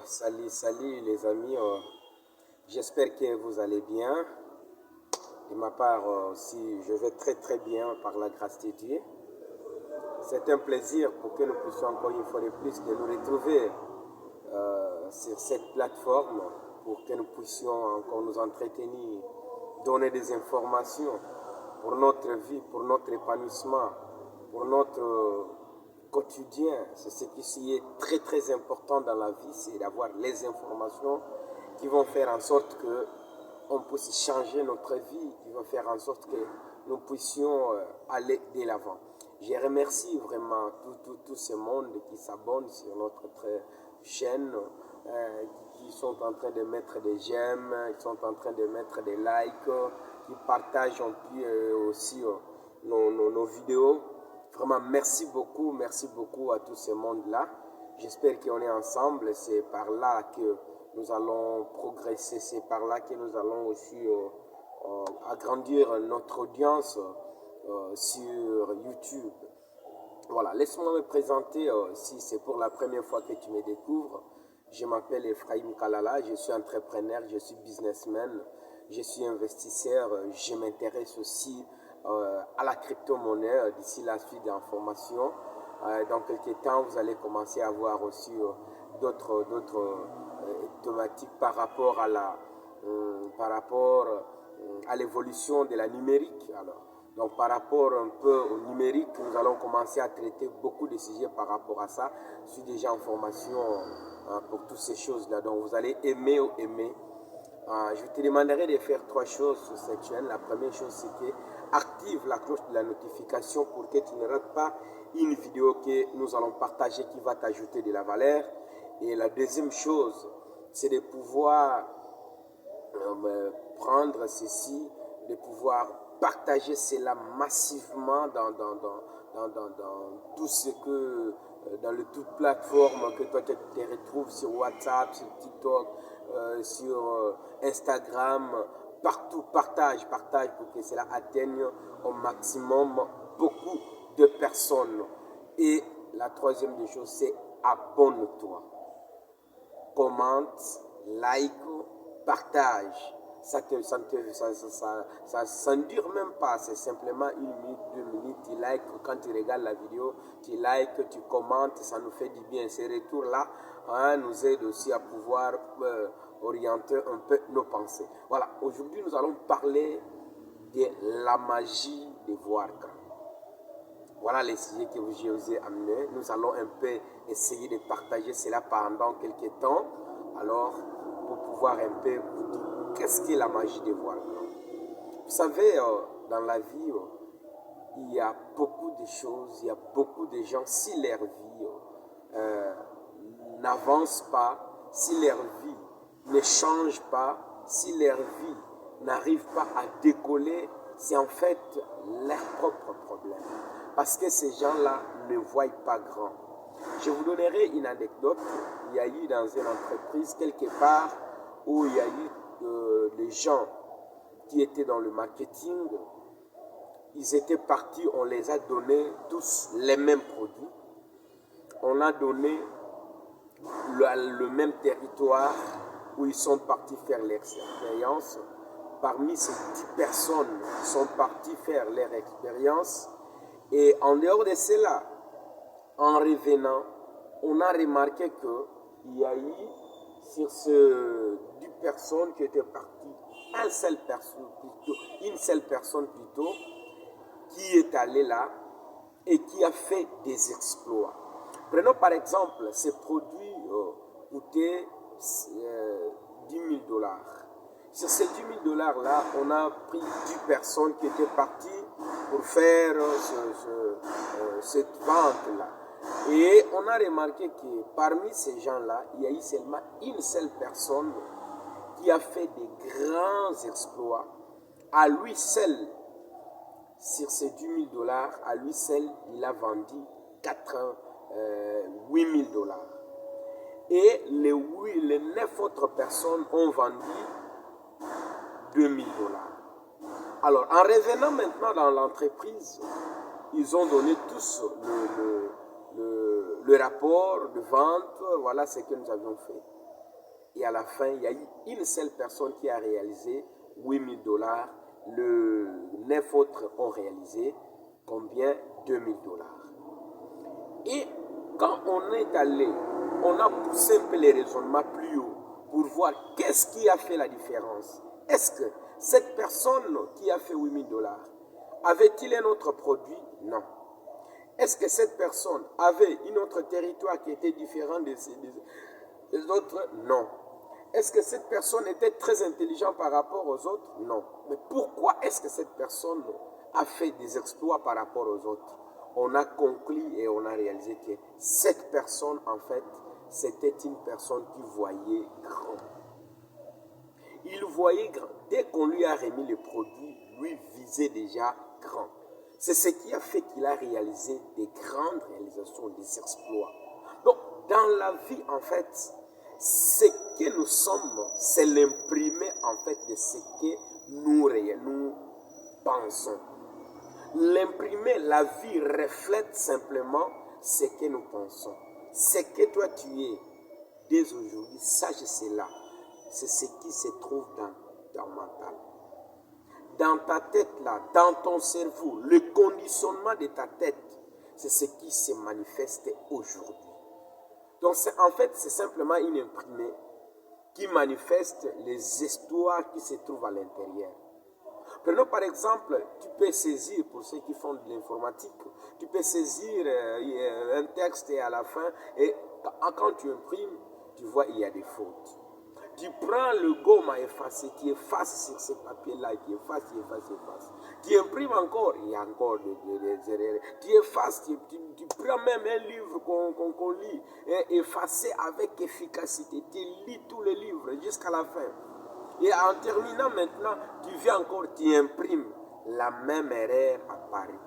Salut les amis, j'espère que vous allez bien. De ma part aussi, je vais très bien par la grâce de Dieu. C'est un plaisir pour que nous puissions encore une fois de plus de nous retrouver sur cette plateforme pour que nous puissions encore nous entretenir, donner des informations pour notre vie, pour notre épanouissement, pour notre quotidien. C'est ce qui est très important dans la vie, c'est d'avoir les informations qui vont faire en sorte que on puisse changer notre vie, qui vont faire en sorte que nous puissions aller de l'avant. Je remercie vraiment tout ce monde qui s'abonne sur notre chaîne, qui sont en train de mettre des j'aime, qui sont en train de mettre des likes, qui partagent aussi nos vidéos. Vraiment, merci beaucoup à tout ce monde-là. J'espère qu'on est ensemble. C'est par là que nous allons progresser. C'est par là que nous allons aussi agrandir notre audience sur YouTube. Voilà, laisse-moi me présenter. Si c'est pour la première fois que tu me découvres, je m'appelle Ephraim Kalala. Je suis entrepreneur, je suis businessman, je suis investisseur. Je m'intéresse aussi à la crypto-monnaie d'ici la suite d'informations. Dans quelques temps, vous allez commencer à voir aussi d'autres thématiques par rapport à l'évolution de la numérique. Donc par rapport un peu au numérique, nous allons commencer à traiter beaucoup de sujets par rapport à ça. Je suis déjà en formation pour toutes ces choses-là. Donc vous allez aimer ou aimer. Je te demanderai de faire 3 choses sur cette chaîne. La première chose, c'est que active la cloche de la notification pour que tu ne rates pas une vidéo que nous allons partager qui va t'ajouter de la valeur. Et la deuxième chose, c'est de pouvoir prendre ceci, de pouvoir partager cela massivement dans tout ce que, dans les toutes plateformes que toi tu te retrouves sur WhatsApp, sur TikTok, sur Instagram, partout, partage pour que cela atteigne au maximum beaucoup de personnes. Et la troisième des choses, c'est abonne-toi, commente, like, partage. Ça ne dure même pas, c'est simplement 1 minute, 2 minutes, tu likes, quand tu regardes la vidéo, tu likes, tu commentes, ça nous fait du bien. Ces retours-là nous aident aussi à pouvoir orienter un peu nos pensées. Voilà, aujourd'hui nous allons parler de la magie de voir grand. Voilà les sujets que je vous ai amenés. Nous allons un peu essayer de partager cela pendant quelques temps. Alors, pour pouvoir un peu vous dire qu'est-ce qu'est la magie de voir grand. Vous savez, dans la vie, il y a beaucoup de choses, il y a beaucoup de gens, si leur vie n'avance pas, si leur vie ne change pas, si leur vie n'arrive pas à décoller, c'est en fait leur propre problème. Parce que ces gens-là ne voient pas grand. Je vous donnerai une anecdote. Il y a eu dans une entreprise quelque part où il y a eu des gens qui étaient dans le marketing. Ils étaient partis, on les a donné tous les mêmes produits. On a donné le même territoire où ils sont partis faire l'expérience. Parmi ces 10 personnes qui sont parties faire leur expérience, et en dehors de cela, en revenant, on a remarqué qu'il y a eu sur ces 10 personnes qui étaient parties, une seule personne plutôt, qui est allée là et qui a fait des exploits. Prenons par exemple, ces produits coûtaient 10 000 $. Sur ces 10 000 $ là, on a pris 10 personnes qui étaient parties pour faire cette vente-là. Et on a remarqué que parmi ces gens-là, il y a eu seulement une seule personne qui a fait des grands exploits. À lui seul, sur ces 10 000 $, à lui seul, il a vendu 8 000 $. Et les 9 autres personnes ont vendu 2 000 $. Alors, en revenant maintenant dans l'entreprise, ils ont donné tous le rapport de vente. Voilà ce que nous avions fait. Et à la fin, il y a eu une seule personne qui a réalisé 8 000 $. Les 9 autres ont réalisé combien? 2 000 $. Et quand on est allé, on a poussé un peu les raisonnements plus haut pour voir qu'est-ce qui a fait la différence. Est-ce que cette personne qui a fait 8 000 $, avait-il un autre produit? Non. Est-ce que cette personne avait un autre territoire qui était différent des autres? Non. Est-ce que cette personne était très intelligente par rapport aux autres? Non. Mais pourquoi est-ce que cette personne a fait des exploits par rapport aux autres? On a conclu et on a réalisé que cette personne, en fait, c'était une personne qui voyait grand. Il voyait grand. Dès qu'on lui a remis le produit, lui visait déjà grand. C'est ce qui a fait qu'il a réalisé des grandes réalisations, des exploits. Donc, dans la vie, en fait, ce que nous sommes, c'est l'imprimé, en fait, de ce que nous pensons. L'imprimé, la vie reflète simplement ce que nous pensons. Ce que toi tu es dès aujourd'hui, sache cela. C'est ce qui se trouve dans ton mental. Dans ta tête là, dans ton cerveau, le conditionnement de ta tête, c'est ce qui se manifeste aujourd'hui. Donc en fait, c'est simplement une imprimée qui manifeste les histoires qui se trouvent à l'intérieur. Prenons par exemple, tu peux saisir, pour ceux qui font de l'informatique, tu peux saisir un texte et à la fin, et quand tu imprimes, tu vois il y a des fautes. Tu prends le gomme à effacer, tu effaces sur ce papier-là, tu effaces. Tu imprimes encore, il y a encore des erreurs. Tu effaces, tu prends même un livre qu'on lit, effacé avec efficacité. Tu lis tous les livres jusqu'à la fin. Et en terminant maintenant, tu viens encore, tu imprimes. La même erreur apparaît.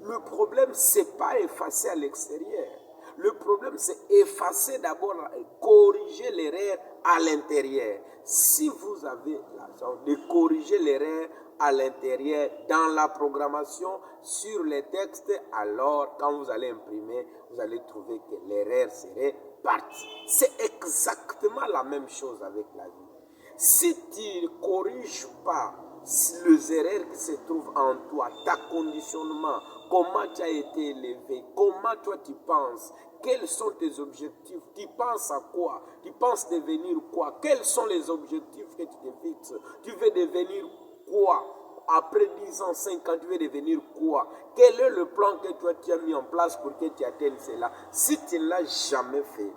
Le problème, ce n'est pas effacer à l'extérieur. Le problème, c'est effacer d'abord, corriger l'erreur à l'intérieur. Si vous avez la chance de corriger l'erreur à l'intérieur dans la programmation sur les textes, alors quand vous allez imprimer, vous allez trouver que l'erreur serait partie. C'est exactement la même chose avec la vie. Si tu ne corriges pas les erreurs qui se trouvent en toi, ta conditionnement, comment tu as été élevé, comment toi tu penses, quels sont tes objectifs, tu penses à quoi, tu penses devenir quoi, quels sont les objectifs que tu te fixes, tu veux devenir quoi, après 10 ans, 5 ans, tu veux devenir quoi, quel est le plan que toi tu as mis en place pour que tu atteignes cela. Si tu ne l'as jamais fait,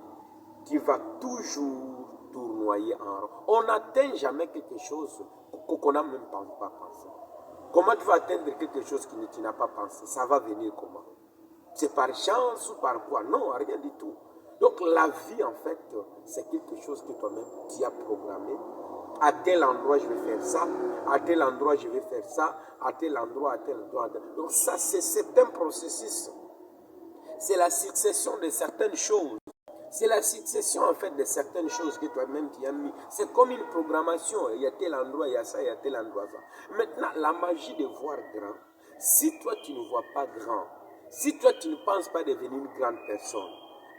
tu vas toujours tournoyer en rond. On n'atteint jamais quelque chose qu'on n'a même pas pensé. Comment tu vas atteindre quelque chose que tu n'as pas pensé? Ça va venir comment? C'est par chance ou par quoi? Non, rien du tout. Donc la vie, en fait, c'est quelque chose que toi-même tu as programmé. À tel endroit, je vais faire ça. À tel endroit, je vais faire ça. À tel endroit, à tel endroit. Donc ça, c'est un processus. C'est la succession de certaines choses. C'est la succession en fait de certaines choses que toi-même tu as mis. C'est comme une programmation. Il y a tel endroit, il y a ça, il y a tel endroit, ça. Maintenant, la magie de voir grand. Si toi tu ne vois pas grand, si toi tu ne penses pas devenir une grande personne,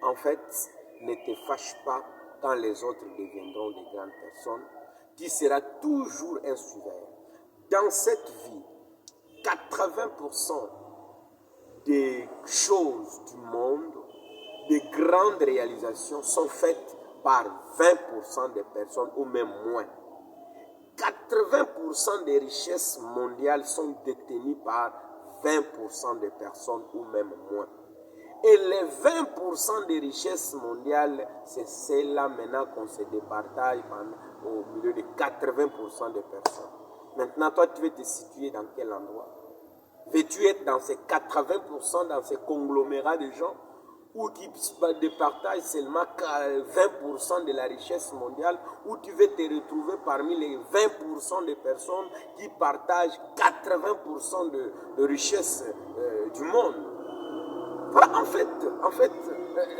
en fait, ne te fâche pas quand les autres deviendront des grandes personnes. Tu seras toujours un suiveur. Dans cette vie, 80% des choses du monde, des grandes réalisations sont faites par 20% des personnes ou même moins. 80% des richesses mondiales sont détenues par 20% des personnes ou même moins. Et les 20% des richesses mondiales, c'est celle-là maintenant qu'on se départage au milieu de 80% des personnes. Maintenant, toi, tu veux te situer dans quel endroit? Veux-tu être dans ces 80%, dans ces conglomérats de gens où tu départages seulement 20% de la richesse mondiale, où tu veux te retrouver parmi les 20% de personnes qui partagent 80% de richesse du monde? En fait,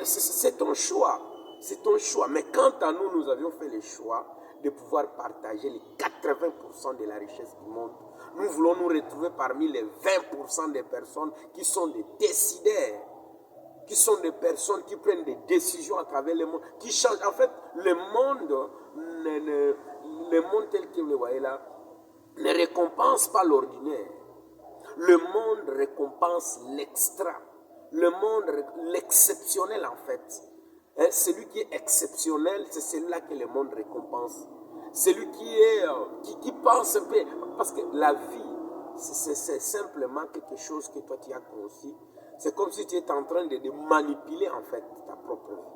c'est ton choix. C'est ton choix. Mais quant à nous, nous avions fait le choix de pouvoir partager les 80% de la richesse du monde. Nous voulons nous retrouver parmi les 20% des personnes qui sont des décideurs. qui sont des personnes qui prennent des décisions à travers le monde, qui changent. En fait, le monde tel que vous le voyez là, ne récompense pas l'ordinaire. Le monde récompense l'extra. Le monde, l'exceptionnel en fait. Hein, celui qui est exceptionnel, c'est celui-là que le monde récompense. Celui qui pense un peu. Parce que la vie, c'est simplement quelque chose que toi tu as conçu. C'est comme si tu étais en train de manipuler en fait ta propre vie.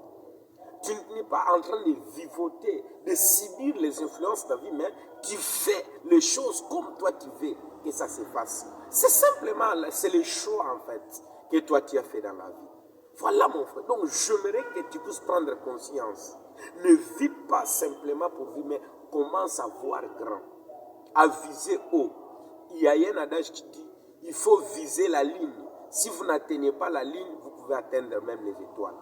Tu n'es pas en train de vivoter, de subir les influences de ta vie, mais tu fais les choses comme toi tu veux que ça se fasse. C'est simplement, c'est le choix en fait que toi tu as fait dans la vie. Voilà mon frère. Donc j'aimerais que tu puisses prendre conscience. Ne vis pas simplement pour vivre, mais commence à voir grand, à viser haut. Il y a un adage qui dit, il faut viser la ligne. Si vous n'atteignez pas la ligne, vous pouvez atteindre même les étoiles.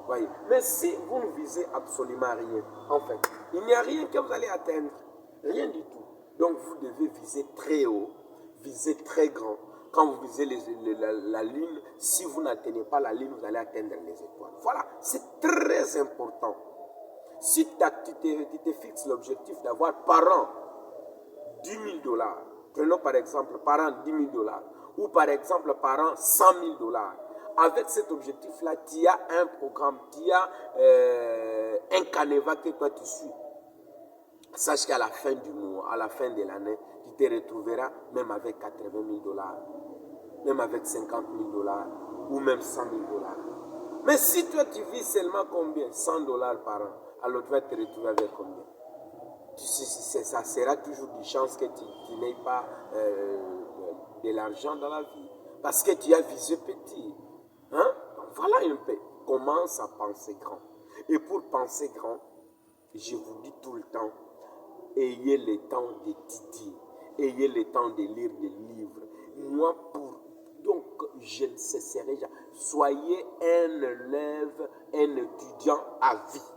Voyez. Mais si vous ne visez absolument rien, en fait, il n'y a rien que vous allez atteindre. Rien du tout. Donc vous devez viser très haut, viser très grand. Quand vous visez la lune, si vous n'atteignez pas la ligne, vous allez atteindre les étoiles. Voilà, c'est très important. Si tu te fixes l'objectif d'avoir par an 10 000 $, prenons par exemple par an 10 000 $, ou par exemple par an 100 000 $, avec cet objectif-là, tu as un programme, tu as un canevas que toi tu suis. Sache qu'à la fin du mois, à la fin de l'année, tu te retrouveras même avec 80 000 $, même avec 50 000 $, ou même 100 000 $. Mais si toi tu vis seulement combien? 100 $ par an, alors tu vas te retrouver avec combien? Ça sera toujours une chance que tu n'aies pas de l'argent dans la vie. Parce que tu as visé petit. Hein? Donc voilà un peu. Commence à penser grand. Et pour penser grand, je vous dis tout le temps, ayez le temps d'étudier. Ayez le temps de lire des livres. Moi, donc, je ne cesserai jamais. Soyez un élève, un étudiant à vie.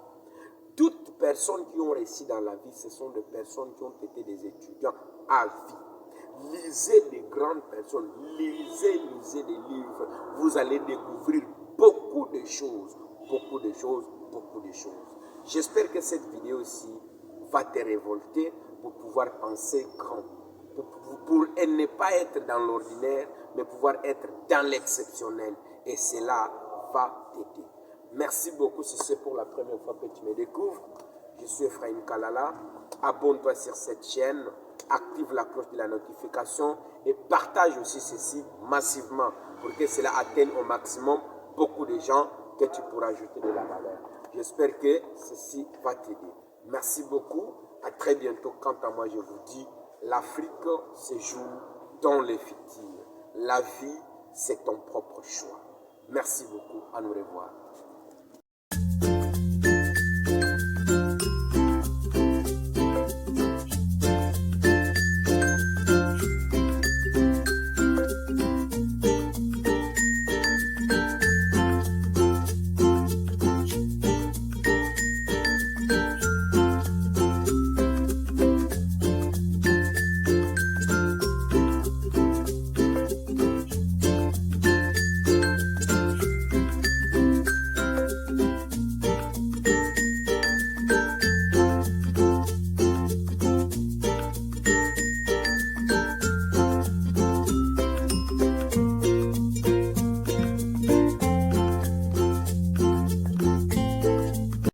Toutes personnes qui ont réussi dans la vie, ce sont des personnes qui ont été des étudiants à vie. Lisez des grandes personnes, lisez des livres. Vous allez découvrir beaucoup de choses, beaucoup de choses, beaucoup de choses. J'espère que cette vidéo-ci va te révolter pour pouvoir penser grand. Pour ne pas être dans l'ordinaire, mais pouvoir être dans l'exceptionnel. Et cela va t'aider. Merci beaucoup si c'est pour la première fois que tu me découvres. Je suis Ephraim Kalala. Abonne-toi sur cette chaîne, active la cloche de la notification et partage aussi ceci massivement pour que cela atteigne au maximum beaucoup de gens que tu pourras ajouter de la valeur. J'espère que ceci va t'aider. Merci beaucoup. À très bientôt. Quant à moi, je vous dis, l'Afrique se joue dans les futurs. La vie, c'est ton propre choix. Merci beaucoup. À nous revoir.